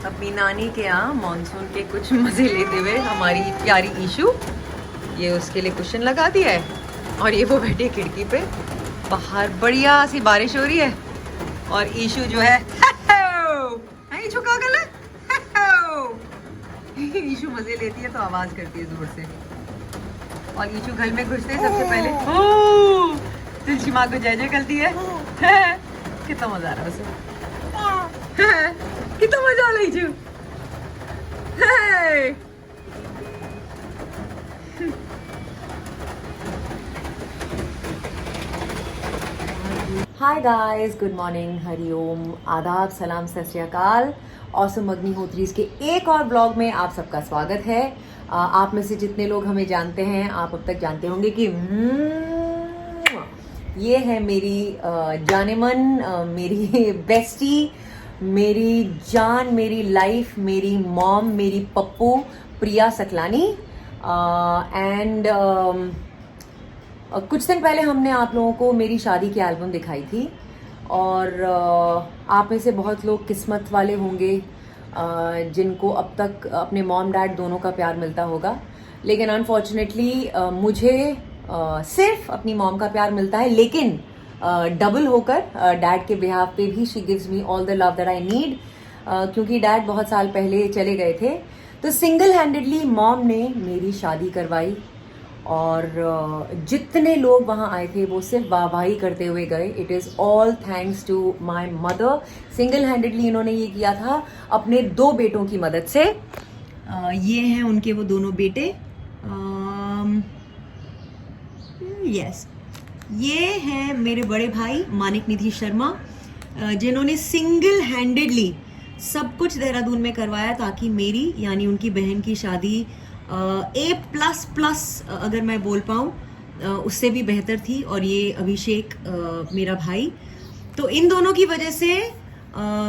अपनी नानी के यहाँ मानसून के कुछ मज़े लेते हुए हमारी प्यारी ईशु, ये उसके लिए कुशन लगा दिया है और ये वो बैठी है खिड़की पे। बाहर बढ़िया सी बारिश हो रही है और ईशु जो है ईशु का गला ईशु मज़े लेती है तो आवाज़ करती है ज़ोर से। और ईशु घर में घुसते ही सबसे पहले तुलसी माँ को जय जय करती है। कितना मज़ा आ रहा है उसे, कितना मजा आ रहा Ishu. Hi guys, good morning, हरिओम, आदाब, सलाम, सत श्री अकाल। ऑसम अग्निहोत्रीज के एक और ब्लॉग में आप सबका स्वागत है। आप में से जितने लोग हमें जानते हैं, आप अब तक जानते होंगे कि ये है मेरी जानेमन, मेरी बेस्टी, मेरी जान, मेरी लाइफ, मेरी मॉम, मेरी पप्पू प्रिया सकलानी। एंड कुछ दिन पहले हमने आप लोगों को मेरी शादी की एल्बम दिखाई थी और आप में से बहुत लोग किस्मत वाले होंगे जिनको अब तक अपने मॉम डैड दोनों का प्यार मिलता होगा। लेकिन अनफॉर्चुनेटली मुझे सिर्फ अपनी मॉम का प्यार मिलता है, लेकिन डबल होकर डैड के बिहाफ पे भी she gives me all the love that I need, क्योंकि डैड बहुत साल पहले चले गए थे। तो सिंगल हैंडेडली मॉम ने मेरी शादी करवाई और जितने लोग वहाँ आए थे वो सिर्फ वाहवाही करते हुए गए। It is all thanks to my mother. Single handedly इन्होंने ये किया था अपने 2 बेटों की मदद से। ये हैं उनके वो दोनों बेटे। यस, ये हैं मेरे बड़े भाई मानिक निधि शर्मा, जिन्होंने सिंगल हैंडेडली सब कुछ देहरादून में करवाया ताकि मेरी यानी उनकी बहन की शादी A++ अगर मैं बोल पाऊँ उससे भी बेहतर थी। और ये अभिषेक मेरा भाई, तो इन दोनों की वजह से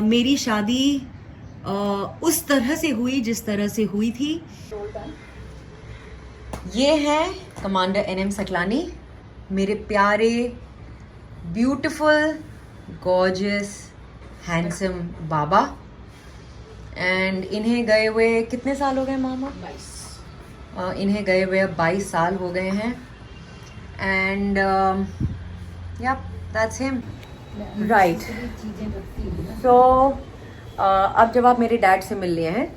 मेरी शादी उस तरह से हुई जिस तरह से हुई थी। ये है कमांडर NM सकलानी, मेरे प्यारे beautiful gorgeous handsome Baba. And इन्हें गए हुए कितने साल हो गए मामा? 22। इन्हें गए हुए 22 साल हो गए हैं। एंड या दैट्स हिम, राइट। सो अब जब आप मेरे डैड से मिल लिए हैं,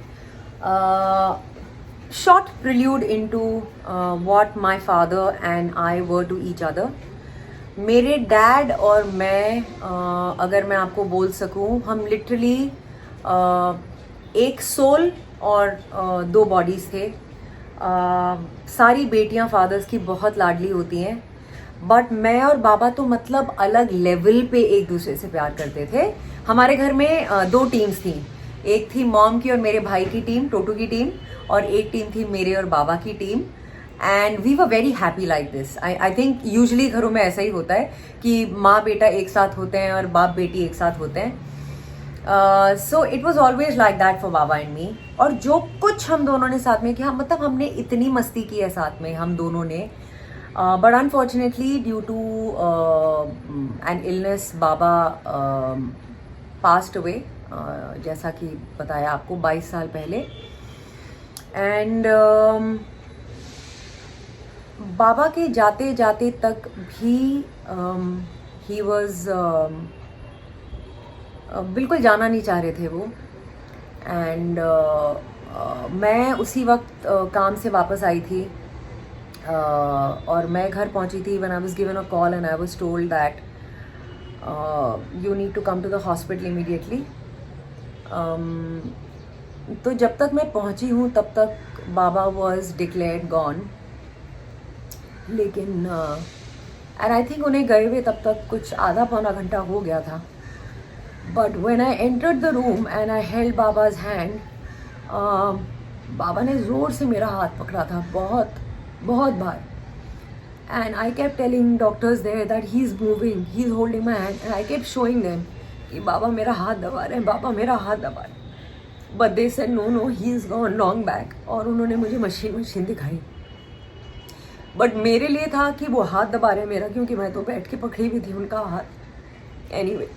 short prelude into what my father and I were to each other. मेरे डैड और मैं, अगर मैं आपको बोल सकूं, हम लिटरली एक सोल और 2 बॉडीज थे। सारी बेटियां फादर्स की बहुत लाडली होती हैं, बट मैं और बाबा तो मतलब अलग लेवल पे एक दूसरे से प्यार करते थे। हमारे घर में 2 टीम्स थी, एक थी मॉम की और मेरे भाई की टीम, टोटू की टीम, और एक टीम थी मेरे और बाबा की team. And we were very happy like this. I think usually घरों में ऐसा ही होता है कि माँ बेटा एक साथ होते हैं और बाप बेटी एक साथ होते हैं। So it was always like that for Baba and me. और जो कुछ हम दोनों ने साथ में किया, मतलब हमने इतनी मस्ती की है साथ में हम दोनों ने। But unfortunately due to an illness बाबा पास्ट अवे, जैसा कि बताया आपको 22 साल पहले। एंड बाबा के जाते जाते तक भी ही वॉज बिल्कुल जाना नहीं चाह रहे थे वो। एंड मैं उसी वक्त काम से वापस आई थी और मैं घर पहुंची थी when I was given a call and I was told that you need to come to the hospital immediately. तो जब तक मैं पहुंची हूँ तब तक बाबा was declared gone. लेकिन and I think उन्हें गए हुए तब तक कुछ आधा पौना घंटा हो गया था। But when I entered the room and I held Baba's hand, बाबा ने ज़ोर से मेरा हाथ पकड़ा था, बहुत बहुत बार। And I kept telling doctors there that he's moving, he's holding my hand, and I kept showing them कि बाबा मेरा हाथ दबा रहे हैं, बाबा मेरा हाथ दबा रहे हैं। But they said no, he's gone long back। और उन्होंने मुझे मशीन दिखाई। बट मेरे लिए था कि वो हाथ दबा रहे हैं मेरा, क्योंकि मैं तो बैठ के पकड़ी हुई थी उनका हाथ। एनीवे,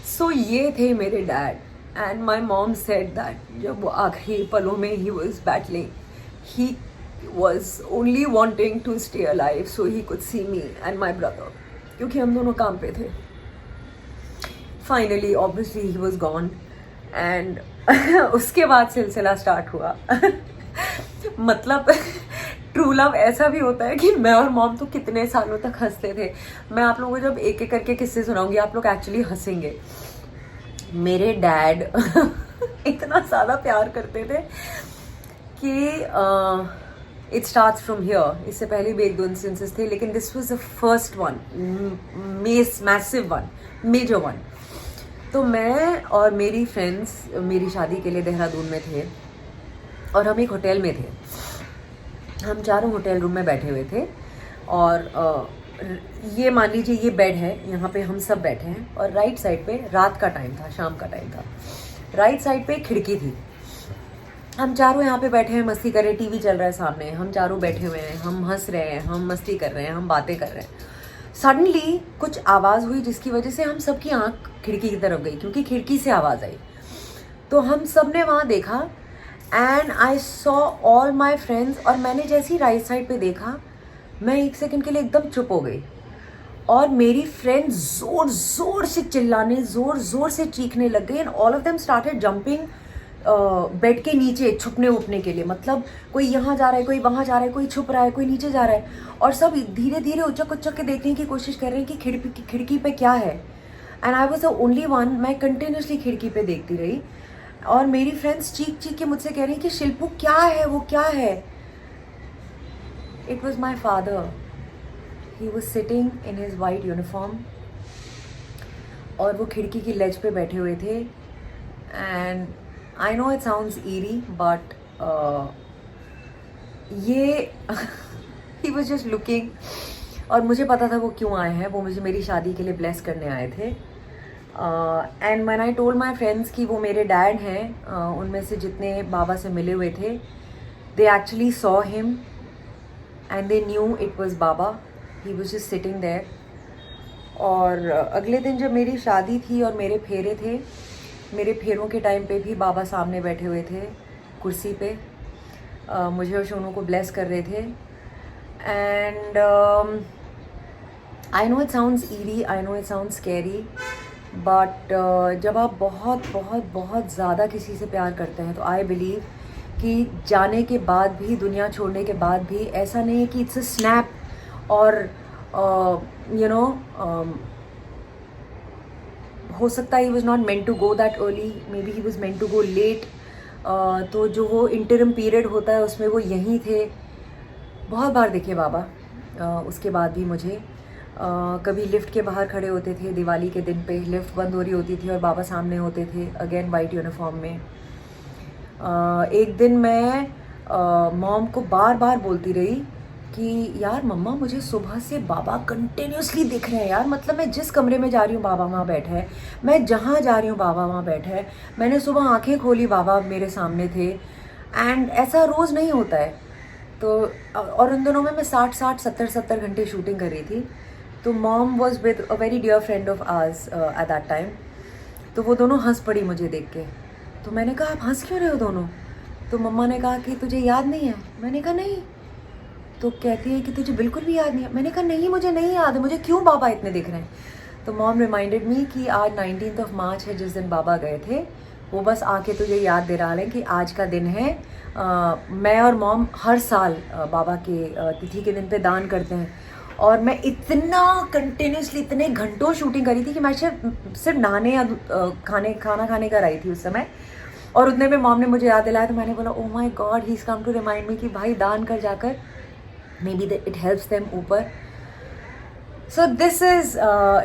सो ये थे मेरे dad. And my mom said that जब वो आखिरी पलों में he was battling, he was only wanting to stay alive so he could see me and my brother, क्योंकि हम दोनों काम पे थे. Finally obviously he was gone and उसके बाद सिलसिला स्टार्ट हुआ. मतलब ट्रू लव ऐसा भी होता है कि मैं और मॉम तो कितने सालों तक हंसते थे. मैं आप लोगों को जब एक एक करके किस्से सुनाऊंगी आप लोग एक्चुअली हंसेंगे. मेरे डैड इतना ज़्यादा प्यार करते थे कि इट स्टार्ट्स फ्रॉम हियर. इससे पहले भी एक दो इंस्टेंसेस थे, लेकिन this was the first one, massive one, major one. तो मैं और मेरी फ्रेंड्स मेरी शादी के लिए देहरादून में थे और हम एक होटल में थे. हम चारों होटल रूम में बैठे हुए थे और ये मान लीजिए ये बेड है, यहाँ पे हम सब बैठे हैं और राइट साइड पे रात का टाइम था, शाम का टाइम था. राइट साइड पे खिड़की थी. हम चारों यहाँ पे बैठे हैं, मस्ती कर रहे हैं, टीवी चल रहा है सामने, हम चारों बैठे हुए हैं, हम हंस रहे हैं, हम मस्ती कर रहे हैं, हम बातें कर रहे हैं. सडनली कुछ आवाज़ हुई जिसकी वजह से हम सबकी आंख खिड़की की तरफ गई, क्योंकि खिड़की से आवाज़ आई. तो हम सब ने वहाँ देखा and I saw all my friends. और मैंने जैसे ही राइट साइड पे देखा, मैं एक सेकंड के लिए एकदम चुप हो गई और मेरी फ्रेंड्स ज़ोर ज़ोर से चिल्लाने, ज़ोर ज़ोर से चीखने लग गई. And all of them started jumping bed के नीचे छुपने उपने के लिए. मतलब कोई यहाँ जा रहा है, कोई वहाँ जा रहा है, कोई छुप रहा है, कोई नीचे जा रहा है, और सब धीरे धीरे उचक उचक के देखने की कोशिश कर रहे हैं कि खिड़की पे क्या है. And I was the only one. मैं कंटिन्यूसली खिड़की पे देखती रही और मेरी फ्रेंड्स चीख चीख के मुझसे कह रही कि शिल्पू क्या है, वो क्या है. It was my father. He was sitting in his white uniform और वो खिड़की की लेज पे बैठे हुए थे. And I know it sounds eerie, but he was just looking. और मुझे पता था वो क्यों आए हैं. वो मुझे मेरी शादी के लिए ब्लेस करने आए थे. And when I told my friends कि वो मेरे डैड हैं, उनमें से जितने बाबा से मिले हुए थे, they actually saw him and they knew it was Baba. He was just sitting there. और अगले दिन जब मेरी शादी थी और मेरे फेरे थे, मेरे फेरों के टाइम पे भी बाबा सामने बैठे हुए थे कुर्सी पे, मुझे और शोनू को ब्लेस कर रहे थे. And I know it sounds eerie, I know it sounds scary, but जब आप बहुत बहुत बहुत ज़्यादा किसी से प्यार करते हैं तो आई बिलीव कि जाने के बाद भी, दुनिया छोड़ने के बाद भी, ऐसा नहीं है कि इट्स अ स्नैप और यू नो हो सकता है he was not meant to go that early, maybe he was meant to go late. तो जो वो इंटरम पीरियड होता है उसमें वो यहीं थे. बहुत बार देखे बाबा. उसके बाद भी मुझे कभी लिफ्ट के बाहर खड़े होते थे दिवाली के दिन पे, लिफ्ट बंद हो रही होती थी और बाबा सामने होते थे अगेन वाइट यूनिफॉर्म में. एक दिन मैं मॉम को बार बार बोलती रही कि यार मम्मा मुझे सुबह से बाबा कंटिन्यूसली दिख रहे हैं यार. मतलब मैं जिस कमरे में जा रही हूँ बाबा वहाँ बैठा है, मैं जहाँ जा रही हूँ बाबा वहाँ बैठा है. मैंने सुबह आंखें खोली बाबा मेरे सामने थे. एंड ऐसा रोज़ नहीं होता है. तो और उन दिनों में मैं 60-70 घंटे शूटिंग कर रही थी. तो mom was with a very dear friend of ours at that time. तो वो दोनों हंस पड़ी मुझे देख के. तो मैंने कहा आप हंस क्यों रहे हो दोनों. तो मम्मा ने कहा कि तुझे याद नहीं है. मैंने कहा नहीं. तो कहती है कि तुझे बिल्कुल भी याद नहीं है. मैंने कहा नहीं मुझे नहीं याद है, मुझे क्यों बाबा इतने दिख रहे हैं. तो मॉम रिमाइंडेड मी कि आज 19th मार्च है जिस दिन बाबा गए थे. वो बस आके तुझे याद दे रहा है कि आज का दिन है. मैं और मॉम हर साल बाबा के तिथि के दिन पे दान करते हैं. और मैं इतना कंटिन्यूसली इतने घंटों शूटिंग करी थी कि मैं सिर्फ नहाने या खाना खाने कर आई थी उस समय. और उतने में मॉम ने मुझे याद दिलाया तो मैंने बोला oh my god he is come to remind me कि भाई दान कर जाकर, maybe it helps them ऊपर. So this is.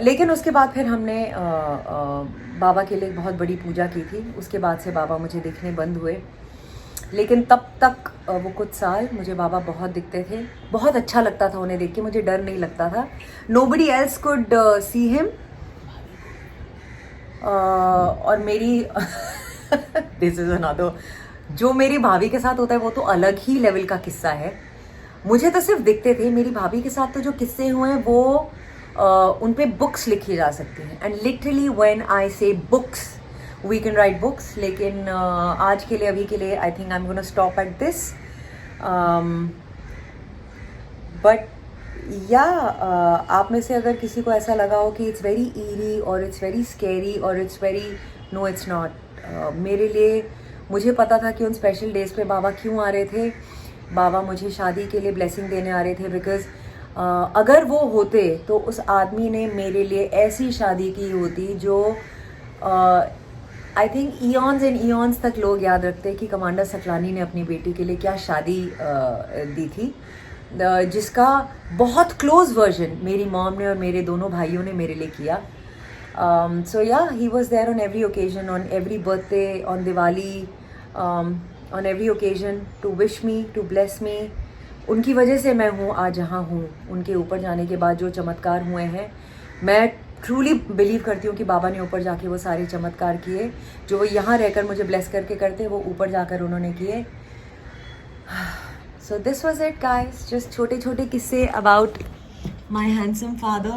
लेकिन उसके बाद फिर हमने बाबा के लिए बहुत बड़ी पूजा की थी. उसके बाद से बाबा मुझे दिखने बंद हुए. लेकिन तब तक वो कुछ साल मुझे बाबा बहुत दिखते थे. बहुत अच्छा लगता था उन्हें देख के, मुझे डर नहीं लगता था. Nobody else could see him. और मेरी दिस इज़ अनदर, जो मेरी भाभी के साथ होता है वो तो अलग ही लेवल का किस्सा है. मुझे तो सिर्फ दिखते थे. मेरी भाभी के साथ तो जो किस्से हुए हैं वो उन पे बुक्स लिखी जा सकती हैं. And literally when I say books, we can write books, लेकिन आज के लिए, अभी के लिए I think I am gonna stop at this. But yeah आप में से अगर किसी को ऐसा लगा हो कि इट्स वेरी ईरी और इट्स वेरी स्कैरी और it's very, no it's not. मेरे लिए, मुझे पता था कि उन स्पेशल डेज पे बाबा क्यों आ रहे थे. बाबा मुझे शादी के लिए ब्लेसिंग देने आ रहे थे, बिकॉज अगर वो होते तो उस आदमी ने मेरे लिए ऐसी शादी की होती जो आई थिंक ईयॉन्स एंड ईयॉन्स तक लोग याद रखते हैं कि कमांडर सकलानी ने अपनी बेटी के लिए क्या शादी दी थी, जिसका बहुत क्लोज वर्जन मेरी मॉम ने और मेरे दोनों भाइयों ने मेरे लिए किया. So yeah, he was there on every occasion, on every birthday, on Diwali, on every occasion to wish me, to bless me. उनकी वजह से मैं हूँ आज जहाँ हूँ. उनके ऊपर जाने के बाद जो चमत्कार हुए हैं, मैं ट्रूली बिलीव करती हूँ कि बाबा ने ऊपर जाके वो सारे चमत्कार किए जो वो यहाँ रहकर मुझे ब्लेस करके करते, वो ऊपर जाकर उन्होंने किए. So this was it guys, just छोटे छोटे किस्से about my handsome father,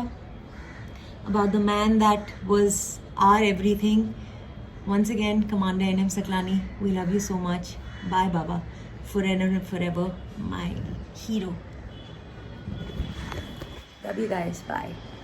about the man that was our everything. Once again, Commander N.M. Saklani, we love you so much. Bye Baba, forever and forever, my hero. Love you guys, bye.